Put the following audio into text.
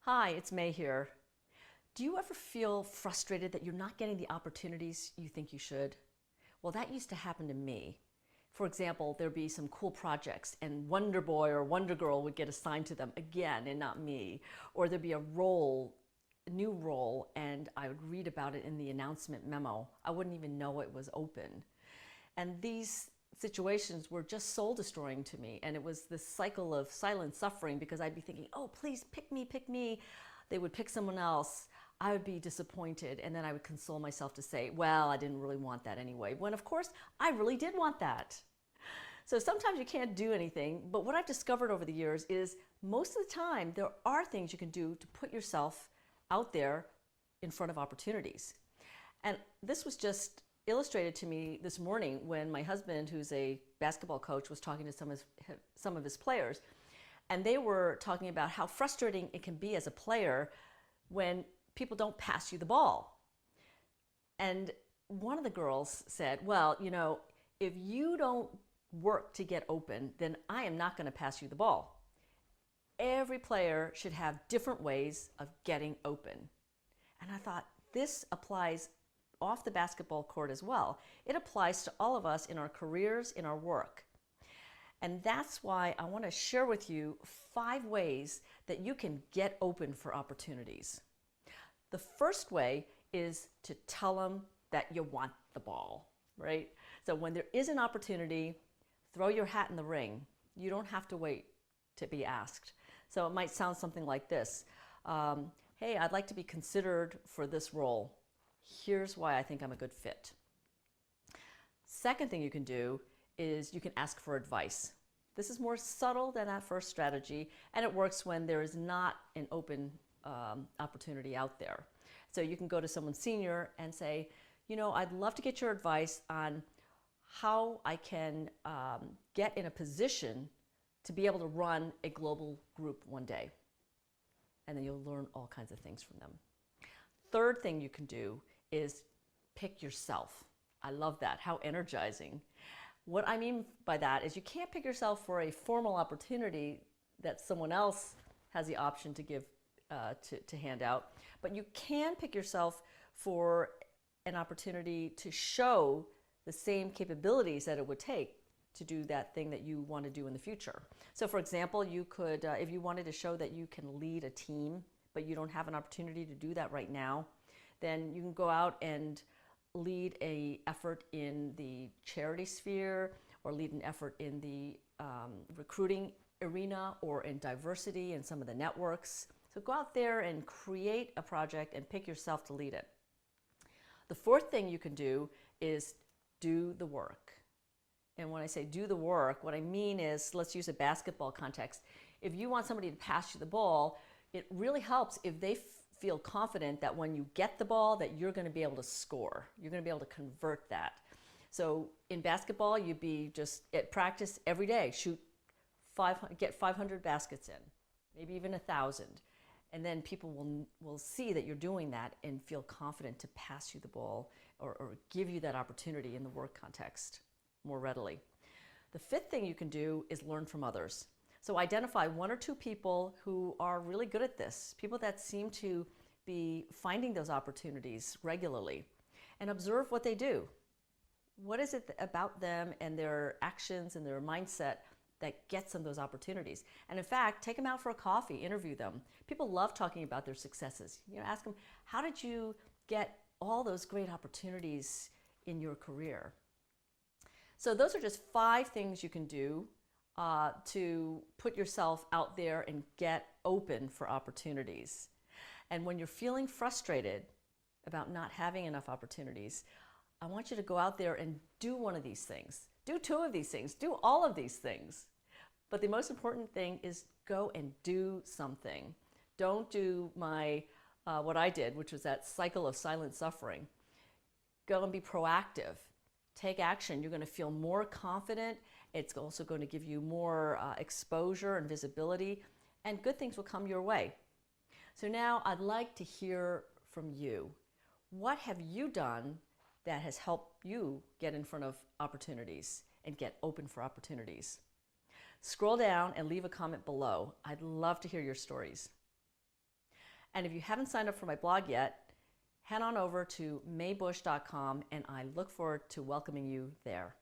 Hi, it's May here. Do you ever feel frustrated that you're not getting the opportunities you think you should? Well, that used to happen to me. For example, there'd be some cool projects and Wonder Boy or Wonder Girl would get assigned to them again and not me. Or there'd be a new role, and I would read about it in the announcement memo. I wouldn't even know it was open. And these situations were just soul destroying to me. And it was this cycle of silent suffering because I'd be thinking, oh, please pick me, pick me. They would pick someone else. I would be disappointed. And then I would console myself to say, well, I didn't really want that anyway. When of course, I really did want that. So sometimes you can't do anything. But what I've discovered over the years is most of the time, there are things you can do to put yourself out there in front of opportunities. And this was just illustrated to me this morning when my husband, who's a basketball coach, was talking to some of his players. And they were talking about how frustrating it can be as a player when people don't pass you the ball. And one of the girls said, well, if you don't work to get open, then I am not going to pass you the ball. Every player should have different ways of getting open. And I thought, this applies off the basketball court as well. It applies to all of us in our careers, in our work. And that's why I want to share with you 5 ways that you can get open for opportunities. The first way is to tell them that you want the ball, right? So when there is an opportunity, throw your hat in the ring. You don't have to wait to be asked. So it might sound something like this. Hey, I'd like to be considered for this role. Here's why I think I'm a good fit. Second thing you can do is you can ask for advice. This is more subtle than that first strategy, and it works when there is not an open opportunity out there. So you can go to someone senior and say, I'd love to get your advice on how I can get in a position to be able to run a global group one day. And then you'll learn all kinds of things from them. Third thing you can do is pick yourself. I love that. How energizing. What I mean by that is you can't pick yourself for a formal opportunity that someone else has the option to give to hand out, but you can pick yourself for an opportunity to show the same capabilities that it would take to do that thing that you want to do in the future. So for example, you could, if you wanted to show that you can lead a team, but you don't have an opportunity to do that right now, then you can go out and lead an effort in the charity sphere or lead an effort in the recruiting arena or in diversity and some of the networks. So go out there and create a project and pick yourself to lead it. The fourth thing you can do is do the work. And when I say do the work, what I mean is, let's use a basketball context. If you want somebody to pass you the ball, it really helps if they feel confident that when you get the ball that you're going to be able to score. You're going to be able to convert that. So in basketball, you'd be just at practice every day, get 500 baskets in, maybe even 1,000. And then people will see that you're doing that and feel confident to pass you the ball or give you that opportunity in the work context more readily. The fifth thing you can do is learn from others. So identify 1 or 2 people who are really good at this, people that seem to be finding those opportunities regularly, and observe what they do. What is it about them and their actions and their mindset that gets them those opportunities? And in fact, take them out for a coffee, interview them. People love talking about their successes. Ask them, how did you get all those great opportunities in your career? So those are just 5 things you can do to put yourself out there and get open for opportunities. And when you're feeling frustrated about not having enough opportunities, I want you to go out there and do one of these things. Do 2 of these things. Do all of these things. But the most important thing is go and do something. Don't do what I did, which was that cycle of silent suffering. Go and be proactive. Take action. You're going to feel more confident. It's also going to give you more exposure and visibility, and good things will come your way. So now I'd like to hear from you. What have you done that has helped you get in front of opportunities and get open for opportunities? Scroll down and leave a comment below. I'd love to hear your stories. And if you haven't signed up for my blog yet, head on over to maybusch.com and I look forward to welcoming you there.